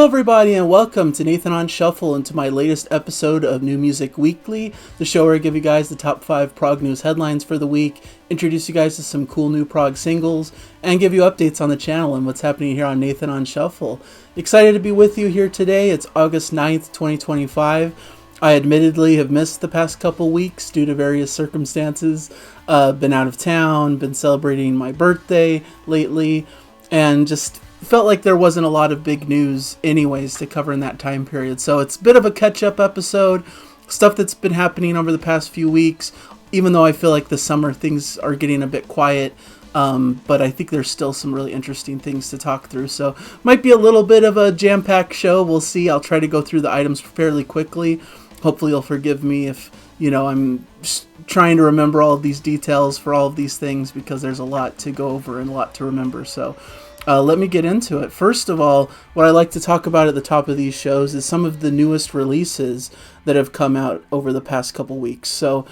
Hello everybody and welcome to Nathan on Shuffle and to my latest episode of New Music Weekly, the show where I give you guys the top 5 prog news headlines for the week, introduce you guys to some cool new prog singles, and give you updates on the channel and what's happening here on Nathan on Shuffle. Excited to be with you here today. It's August 9th, 2025. I admittedly have missed the past couple weeks due to various circumstances. Been out of town, been celebrating my birthday lately, and just felt like there wasn't a lot of big news anyways to cover in that time period. So it's a bit of a catch-up episode, stuff that's been happening over the past few weeks, even though I feel like the summer things are getting a bit quiet. But I think there's still some really interesting things to talk through. So might be a little bit of a jam-packed show. We'll see. I'll try to go through the items fairly quickly. Hopefully you'll forgive me if, I'm just trying to remember all of these details for all of these things because there's a lot to go over and a lot to remember. So let me get into it. First of all, what I like to talk about at the top of these shows is some of the newest releases that have come out over the past couple weeks. So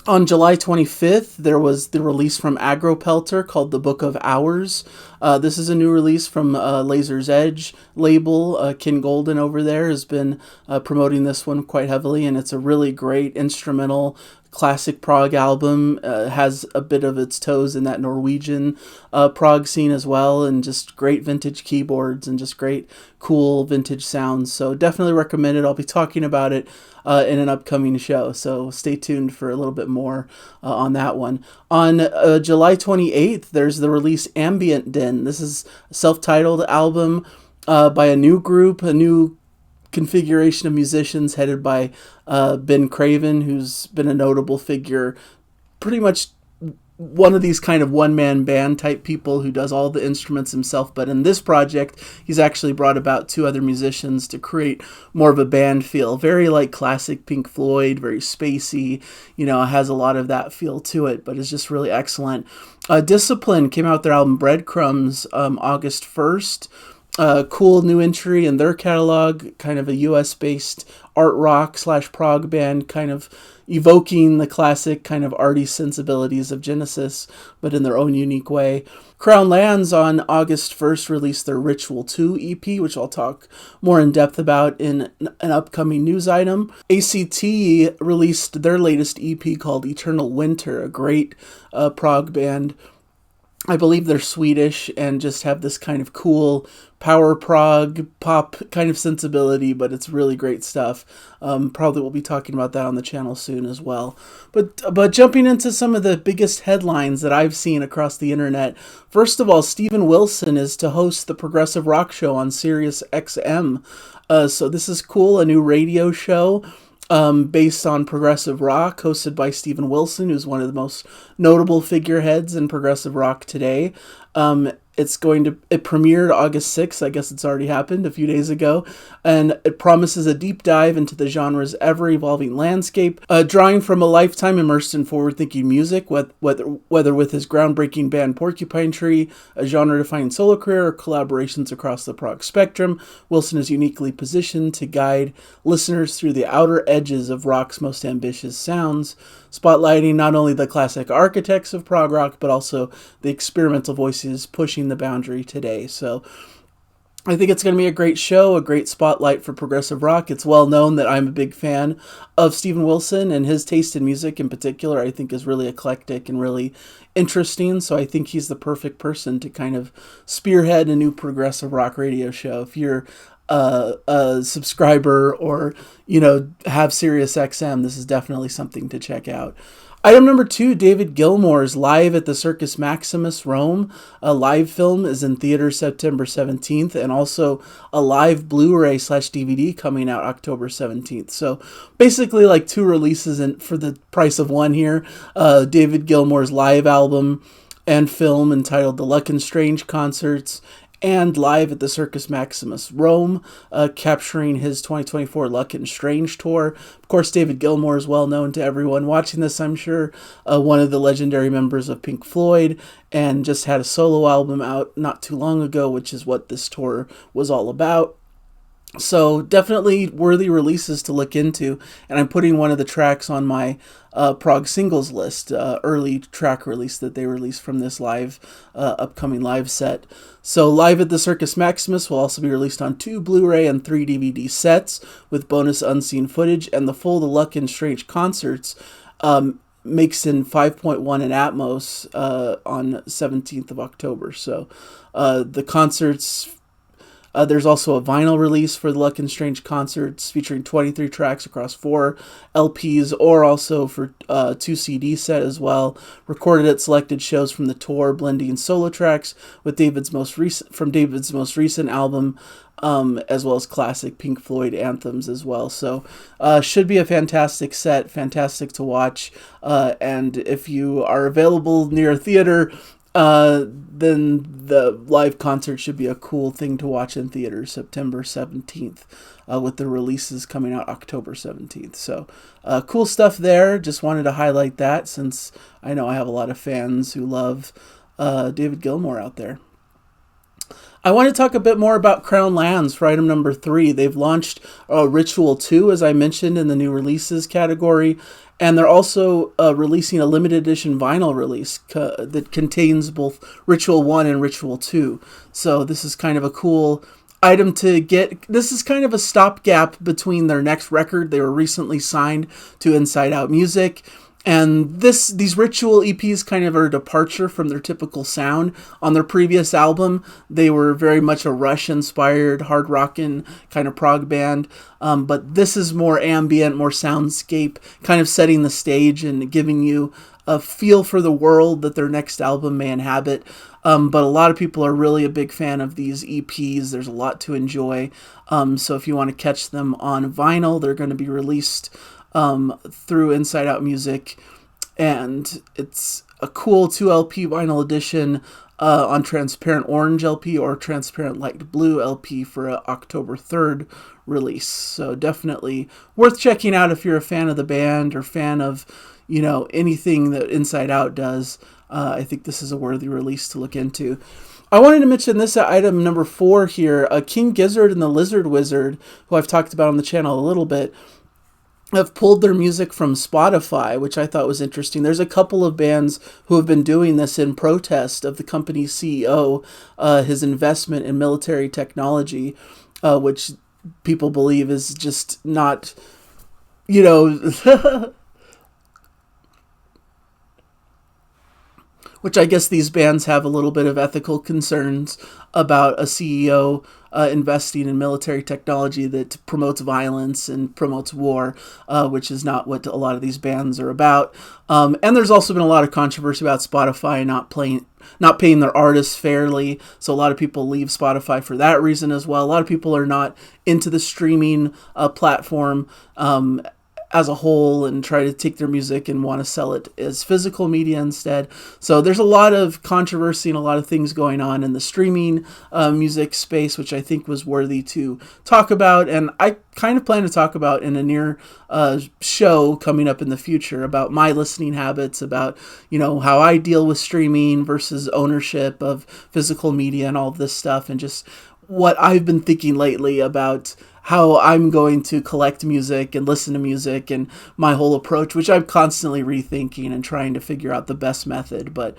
on July 25th, there was the release from Agropelter called The Book of Hours. This is a new release from Laser's Edge label. Ken Golden over there has been promoting this one quite heavily, and it's a really great instrumental classic prog album. Has a bit of its toes in that Norwegian prog scene as well, and just great vintage keyboards and just great cool vintage sounds. So definitely recommend it. I'll be talking about it in an upcoming show, so stay tuned for a little bit more on that one. On July 28th, there's the release Ambient Den. This is a self-titled album by a new group, a new configuration of musicians headed by Ben Craven, who's been a notable figure, pretty much one of these kind of one-man band type people who does all the instruments himself. But in this project, he's actually brought about 2 other musicians to create more of a band feel. Very like classic Pink Floyd, very spacey, has a lot of that feel to it, but it's just really excellent. Discipline came out with their album Breadcrumbs August 1st. Cool new entry in their catalog, kind of a US-based art rock / prog band, kind of evoking the classic kind of arty sensibilities of Genesis, but in their own unique way. Crown Lands on August 1st released their Ritual 2 EP, which I'll talk more in depth about in an upcoming news item. ACT released their latest EP called Eternal Winter, a great prog band. I believe they're Swedish and just have this kind of cool power prog pop kind of sensibility, but it's really great stuff. Probably we'll be talking about that on the channel soon as well. But jumping into some of the biggest headlines that I've seen across the internet. First of all, Steven Wilson is to host the Progressive Rock Show on SiriusXM. So this is cool, a new radio show based on progressive rock, hosted by Steven Wilson, who's one of the most notable figureheads in progressive rock today. It premiered August 6th. I guess it's already happened a few days ago. And it promises a deep dive into the genre's ever-evolving landscape, drawing from a lifetime immersed in forward-thinking music, whether with his groundbreaking band Porcupine Tree, a genre-defining solo career, or collaborations across the prog spectrum. Wilson is uniquely positioned to guide listeners through the outer edges of rock's most ambitious sounds, spotlighting not only the classic architects of prog rock, but also the experimental voices pushing the boundary today. So I think it's going to be a great show, a great spotlight for progressive rock. It's well known that I'm a big fan of Steven Wilson, and his taste in music in particular I think is really eclectic and really interesting. So I think he's the perfect person to kind of spearhead a new progressive rock radio show. If you're a subscriber or have SiriusXM, this is definitely something to check out. Item number 2, David Gilmour's Live at the Circus Maximus, Rome. A live film is in theaters September 17th, and also a live Blu-Ray / DVD coming out October 17th. So basically like 2 releases for the price of one here. David Gilmour's live album and film entitled The Luck and Strange Concerts, and Live at the Circus Maximus, Rome, capturing his 2024 Luck and Strange tour. Of course, David Gilmour is well known to everyone watching this, I'm sure. One of the legendary members of Pink Floyd, and just had a solo album out not too long ago, which is what this tour was all about. So definitely worthy releases to look into, and I'm putting one of the tracks on my Prog singles list, early track release that they released from this upcoming live set. So Live at the Circus Maximus will also be released on 2 Blu-ray and 3 DVD sets with bonus unseen footage, and the full The Luck and Strange concerts mixed in 5.1 in Atmos on 17th of October. So the concerts. There's also a vinyl release for the Luck and Strange concerts featuring 23 tracks across 4 LPs, or also for 2 CD set as well. Recorded at selected shows from the tour, blending solo tracks with David's most recent album, as well as classic Pink Floyd anthems as well. So should be a fantastic set, fantastic to watch. And if you are available near a theater, then the live concert should be a cool thing to watch in theaters September 17th, with the releases coming out October 17th. So cool stuff there. Just wanted to highlight that since I know I have a lot of fans who love David Gilmour out there. I want to talk a bit more about Crown Lands for item number 3. They've launched Ritual 2, as I mentioned, in the new releases category. And they're also releasing a limited edition vinyl release that contains both Ritual 1 and Ritual 2. So this is kind of a cool item to get. This is kind of a stopgap between their next record. They were recently signed to Inside Out Music. And these Ritual EPs kind of are a departure from their typical sound. On their previous album, they were very much a Rush-inspired, hard rockin' kind of prog band. But this is more ambient, more soundscape, kind of setting the stage and giving you a feel for the world that their next album may inhabit. But a lot of people are really a big fan of these EPs. There's a lot to enjoy. So if you want to catch them on vinyl, they're going to be released through Inside Out Music, and it's a cool 2 LP vinyl edition on transparent orange LP or transparent light blue LP for a October 3rd release. So definitely worth checking out if you're a fan of the band or fan of, anything that Inside Out does. I think this is a worthy release to look into. I wanted to mention this at item number 4 here. King Gizzard and the Lizard Wizard, who I've talked about on the channel a little bit, have pulled their music from Spotify, which I thought was interesting. There's a couple of bands who have been doing this in protest of the company's CEO, his investment in military technology, which people believe is just not, which I guess these bands have a little bit of ethical concerns about a CEO investing in military technology that promotes violence and promotes war, which is not what a lot of these bands are about. And there's also been a lot of controversy about Spotify not paying their artists fairly. So a lot of people leave Spotify for that reason as well. A lot of people are not into the streaming platform as a whole and try to take their music and want to sell it as physical media instead. So there's a lot of controversy and a lot of things going on in the streaming music space, which I think was worthy to talk about. And I kind of plan to talk about in a near show coming up in the future about my listening habits, about, how I deal with streaming versus ownership of physical media and all of this stuff, and just what I've been thinking lately about how I'm going to collect music and listen to music and my whole approach, which I'm constantly rethinking and trying to figure out the best method. But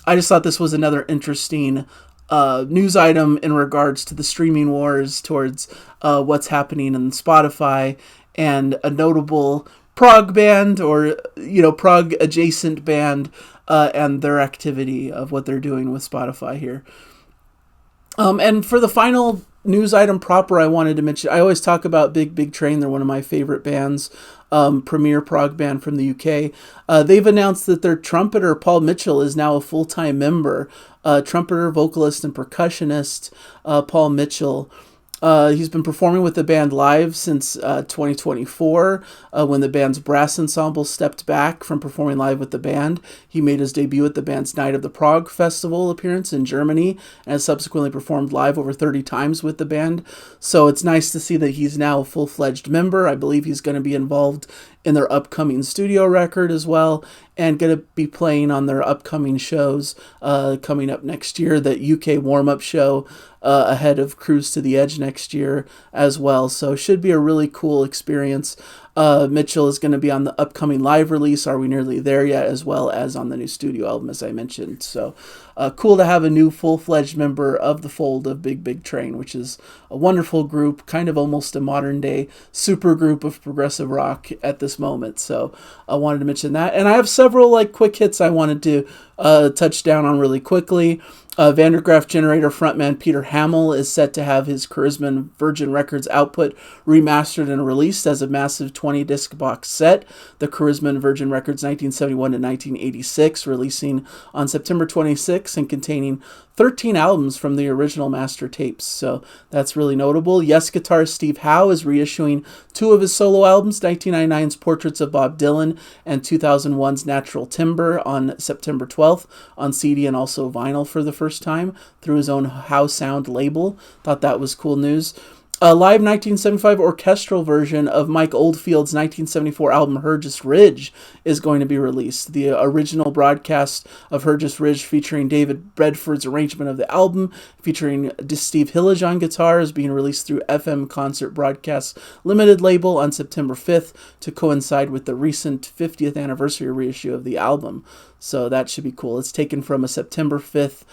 I just thought this was another interesting news item in regards to the streaming wars towards what's happening in Spotify, and a notable prog band or, prog adjacent band and their activity of what they're doing with Spotify here. And for the final news item proper, I wanted to mention, I always talk about Big Big Train. They're one of my favorite bands, premier prog band from the UK. They've announced that their trumpeter, Paul Mitchell, is now a full-time member. Trumpeter, vocalist, and percussionist Paul Mitchell. He's been performing with the band live since 2024, when the band's brass ensemble stepped back from performing live with the band. He made his debut at the band's Night of the Prog Festival appearance in Germany, and has subsequently performed live over 30 times with the band. So it's nice to see that he's now a full-fledged member. I believe he's going to be involved in their upcoming studio record as well, and going to be playing on their upcoming shows coming up next year. The UK warm-up show ahead of Cruise to the Edge next year as well. So should be a really cool experience. Mitchell is going to be on the upcoming live release, Are We Nearly There Yet, as well as on the new studio album, as I mentioned. So cool to have a new full-fledged member of the fold of Big Big Train, which is a wonderful group, kind of almost a modern-day super group of progressive rock at this moment. So I wanted to mention that. And I have several quick hits I wanted to touch down on really quickly. Vandergraaf Generator frontman Peter Hamill is set to have his Charisma and Virgin Records output remastered and released as a massive 20-disc box set. The Charisma and Virgin Records 1971 to 1986, releasing on September 26 and containing 13 albums from the original master tapes. So that's really notable. Yes guitarist Steve Howe is reissuing 2 of his solo albums, 1999's Portraits of Bob Dylan and 2001's Natural Timber, on September 12th on CD and also vinyl for the first time through his own Howe Sound label. Thought that was cool news. A live 1975 orchestral version of Mike Oldfield's 1974 album Hergest Ridge is going to be released. The original broadcast of Hergest Ridge, featuring David Bedford's arrangement of the album, featuring Steve Hillage on guitar, is being released through FM Concert Broadcast Limited label on September 5th to coincide with the recent 50th anniversary reissue of the album. So that should be cool. It's taken from a September 5th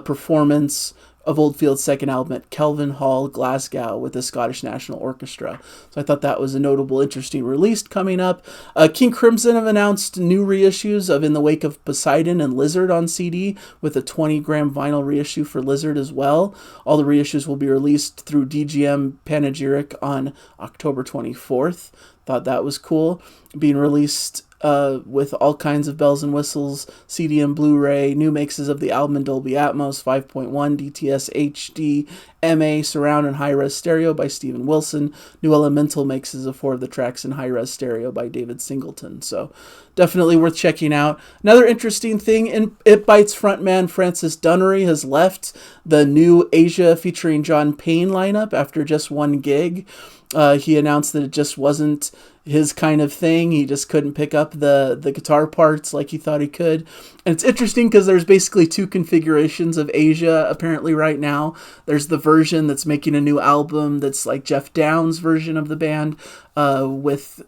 performance of Oldfield's second album at Kelvin Hall, Glasgow, with the Scottish National Orchestra. So I thought that was a notable, interesting release coming up. King Crimson have announced new reissues of In the Wake of Poseidon and Lizard on CD, with a 20-gram vinyl reissue for Lizard as well. All the reissues will be released through DGM Panegyric on October 24th. Thought that was cool. Being released with all kinds of bells and whistles, CD and Blu-ray, new mixes of the album in Dolby Atmos, 5.1, DTS HD, MA, surround and high-res stereo by Steven Wilson, new elemental mixes of 4 of the tracks in high-res stereo by David Singleton. So definitely worth checking out. Another interesting thing, It Bites frontman Francis Dunnery has left the new Asia featuring John Payne lineup after just one gig. He announced that it just wasn't his kind of thing. He just couldn't pick up the guitar parts like he thought he could. And it's interesting because there's basically 2 configurations of Asia apparently right now. There's the version that's making a new album that's like Jeff Downes' version of the band, with,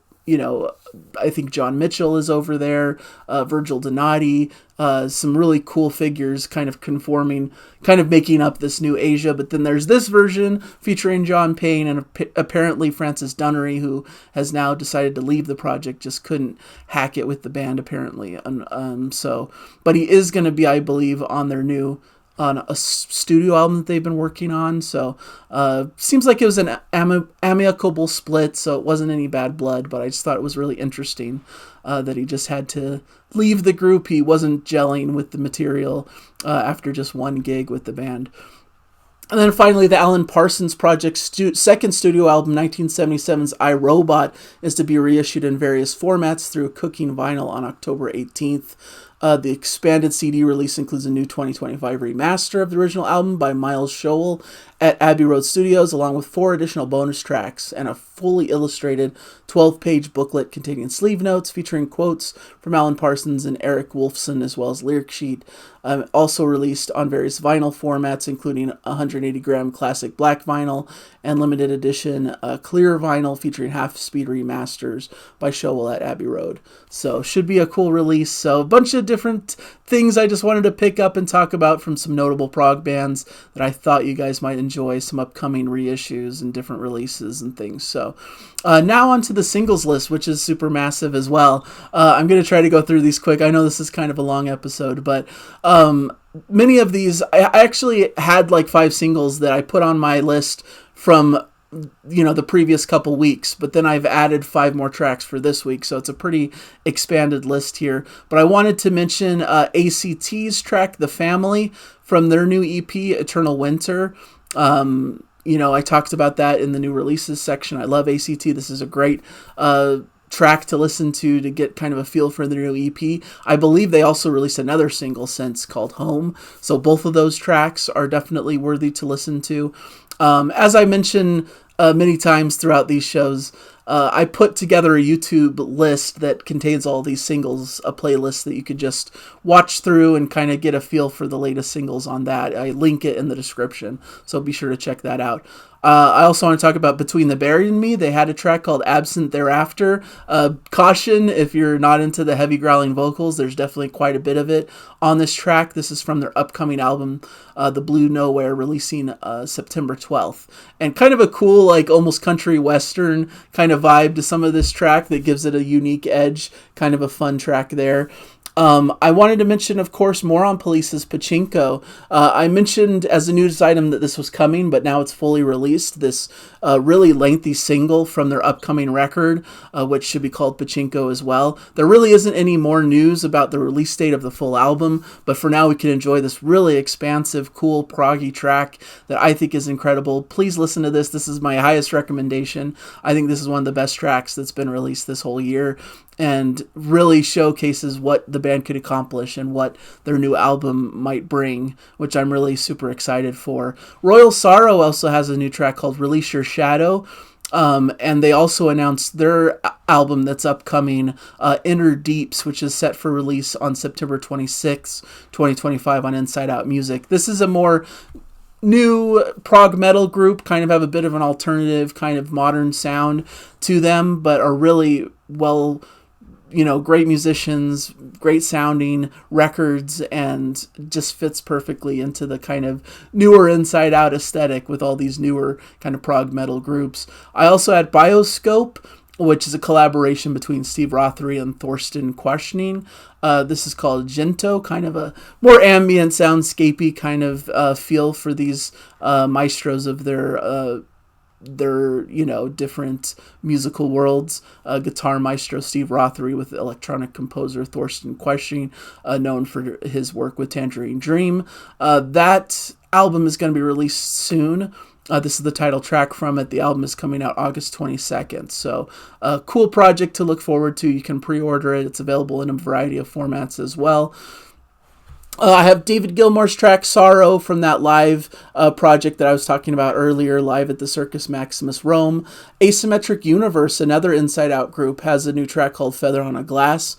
I think John Mitchell is over there, Virgil Donati, some really cool figures kind of making up this new Asia. But then there's this version featuring John Payne and apparently Francis Dunnery, who has now decided to leave the project, just couldn't hack it with the band apparently. But he is going to be, I believe, on a studio album that they've been working on. So seems like it was an amicable split, so it wasn't any bad blood, but I just thought it was really interesting that he just had to leave the group. He wasn't gelling with the material after just one gig with the band. And then finally, the Alan Parsons Project's second studio album, 1977's I, Robot, is to be reissued in various formats through Cooking Vinyl on October 18th. The expanded CD release includes a new 2025 remaster of the original album by Miles Showell at Abbey Road Studios, along with 4 additional bonus tracks and a fully illustrated 12-page booklet containing sleeve notes featuring quotes from Alan Parsons and Eric Wolfson, as well as lyric sheet. Also released on various vinyl formats, including 180-gram classic black vinyl and limited edition clear vinyl featuring half-speed remasters by Showell at Abbey Road. So should be a cool release. So a bunch of different things I just wanted to pick up and talk about from some notable prog bands that I thought you guys might enjoy, some upcoming reissues and different releases and things. So now onto the singles list, which is super massive as well. I'm going to try to go through these quick. I know this is kind of a long episode, but many of these, I actually had like 5 singles that I put on my list from the previous couple weeks, but then I've added 5 more tracks for this week, so it's a pretty expanded list here. But I wanted to mention ACT's track The Family from their new EP Eternal Winter. I talked about that in the new releases section. I love ACT. This is a great track to listen to get kind of a feel for their new EP. I believe they also released another single since called Home, so both of those tracks are definitely worthy to listen to. As I mentioned many times throughout these shows, I put together a YouTube list that contains all these singles, a playlist that you could just watch through and kind of get a feel for the latest singles on that. I link it in the description, so be sure to check that out. I also want to talk about Between the Buried and Me. They had a track called Absent Thereafter. Caution, if you're not into the heavy growling vocals, there's definitely quite a bit of it on this track. This is from their upcoming album, The Blue Nowhere, releasing September 12th. And kind of a cool, like almost country western kind of vibe to some of this track that gives it a unique edge. Kind of a fun track there. I wanted to mention, of course, more on Police's Pachinko. I mentioned as a news item that this was coming, but now it's fully released. This really lengthy single from their upcoming record, which should be called Pachinko as well. There really isn't any more news about the release date of the full album, but for now we can enjoy this really expansive, cool, proggy track that I think is incredible. Please listen to this. This is my highest recommendation. I think this is one of the best tracks that's been released this whole year, and really showcases what the band could accomplish and what their new album might bring, which I'm really super excited for. Royal Sorrow also has a new track called Release Your Shadow, and they also announced their album that's upcoming, Inner Deeps, which is set for release on September 26, 2025 on Inside Out Music. This is a more new prog metal group, kind of have a bit of an alternative kind of modern sound to them, but are really well, great musicians, great sounding records, and just fits perfectly into the kind of newer Inside Out aesthetic with all these newer kind of prog metal groups. I also had Bioscope, which is a collaboration between Steve Rothery and Thorsten Quaschning. This is called Gento, kind of a more ambient, soundscapey kind of feel for these maestros of their different musical worlds. Guitar maestro Steve Rothery with electronic composer Thorsten Quaschning, known for his work with Tangerine Dream. That album is going to be released soon. This is the title track from it. The album is coming out August 22nd. So a cool project to look forward to. You can pre-order it. It's available in a variety of formats as well. I have David Gilmour's track Sorrow from that live project that I was talking about earlier, live at the Circus Maximus Rome. Asymmetric Universe, another Inside Out group, has a new track called Feather on a Glass.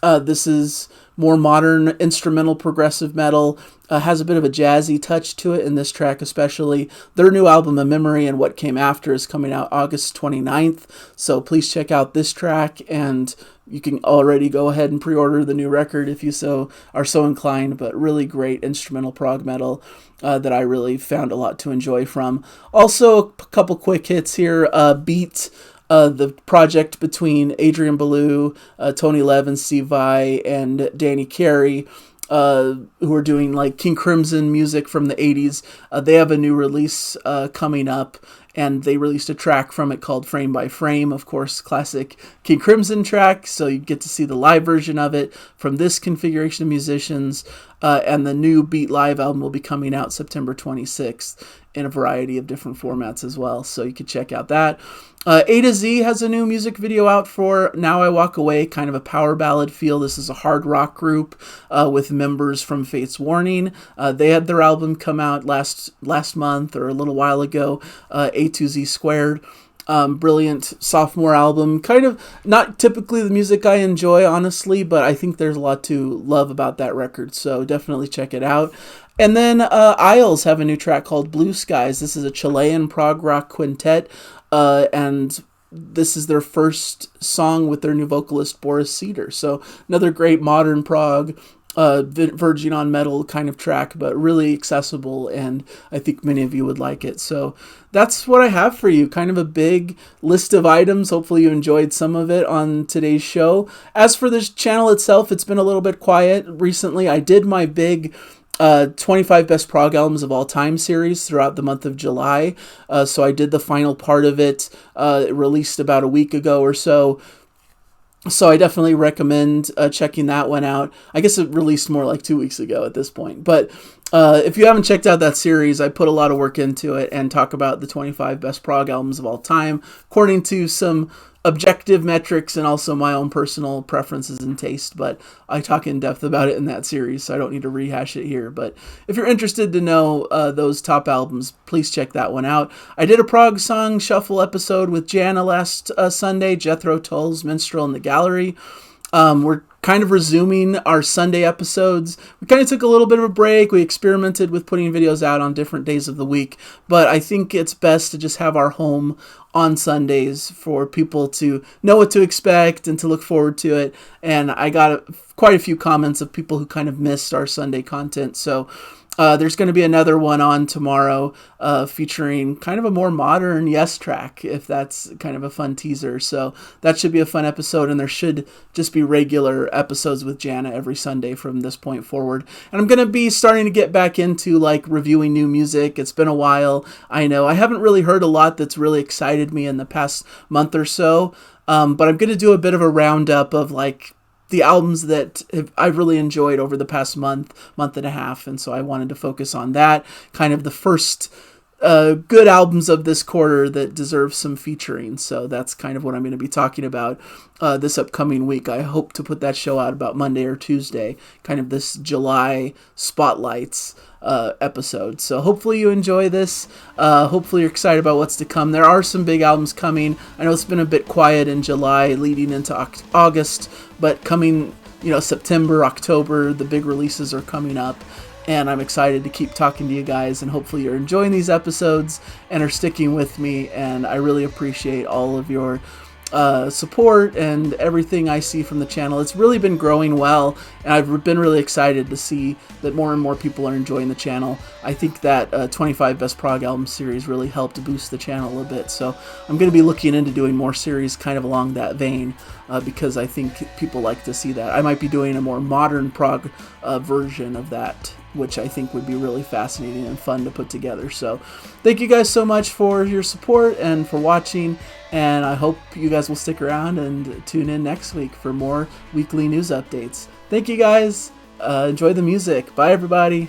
This is more modern instrumental progressive metal, has a bit of a jazzy touch to it in this track especially. Their new album, A Memory and What Came After, is coming out August 29th, so please check out this track, and you can already go ahead and pre-order the new record if you are so inclined, but really great instrumental prog metal that I really found a lot to enjoy from. Also, a couple quick hits here. Beat, the project between Adrian Belew, Tony Levin, Steve Vai, and Danny Carey, who are doing like King Crimson music from the 80s. They have a new release coming up, and they released a track from it called Frame by Frame, of course, classic King Crimson track, so you get to see the live version of it from this configuration of musicians, and the new Beat Live album will be coming out September 26th in a variety of different formats as well, so you can check out that. A to Z has a new music video out for Now I Walk Away, kind of a power ballad feel. This is a hard rock group with members from Fate's Warning. They had their album come out last month or a little while ago, A to Z Squared. Brilliant sophomore album. Kind of not typically the music I enjoy, honestly, but I think there's a lot to love about that record, so definitely check it out. And then Isles have a new track called Blue Skies. This is a Chilean prog rock quintet, and this is their first song with their new vocalist Boris Cedar. So another great modern prog, verging on metal kind of track, but really accessible, and I think many of you would like it. So that's what I have for you, kind of a big list of items. Hopefully you enjoyed some of it on today's show. As for this channel itself, it's been a little bit quiet recently. I did my big 25 Best Prog Albums of All Time series throughout the month of July. So I did the final part of it. It released about a week ago or so. So I definitely recommend checking that one out. I guess it released more like 2 weeks ago at this point. But if you haven't checked out that series, I put a lot of work into it and talk about the 25 best prog albums of all time, according to some objective metrics and also my own personal preferences and taste, but I talk in depth about it in that series, so I don't need to rehash it here. But if you're interested to know those top albums, please check that one out. I did a Prog Song Shuffle episode with Jana last Sunday, Jethro Tull's Minstrel in the Gallery. We're kind of resuming our Sunday episodes. We kind of took a little bit of a break. We experimented with putting videos out on different days of the week, but I think it's best to just have our home on Sundays for people to know what to expect and to look forward to it. And I got quite a few comments of people who kind of missed our Sunday content. So there's going to be another one on tomorrow featuring kind of a more modern Yes track, if that's kind of a fun teaser. So that should be a fun episode, and there should just be regular episodes with Jana every Sunday from this point forward. And I'm going to be starting to get back into like reviewing new music. It's been a while. I know I haven't really heard a lot that's really excited me in the past month or so, but I'm going to do a bit of a roundup of like the albums that I've really enjoyed over the past month and a half. And so I wanted to focus on that, kind of the first good albums of this quarter that deserve some featuring. So that's kind of what I'm going to be talking about this upcoming week. I hope to put that show out about Monday or Tuesday, kind of this July spotlights episode. So hopefully you enjoy this. Hopefully you're excited about what's to come. There are some big albums coming. I know it's been a bit quiet in July leading into August, but coming, September, October, the big releases are coming up. And I'm excited to keep talking to you guys, and hopefully you're enjoying these episodes and are sticking with me. And I really appreciate all of your support and everything I see from the channel. It's really been growing well, and I've been really excited to see that more and more people are enjoying the channel. I think that 25 Best Prog Albums series really helped boost the channel a bit, so I'm going to be looking into doing more series kind of along that vein, because I think people like to see that. I might be doing a more modern prog version of that, which I think would be really fascinating and fun to put together. So thank you guys so much for your support and for watching, and I hope you guys will stick around and tune in next week for more weekly news updates. Thank you guys. Enjoy the music. Bye, everybody.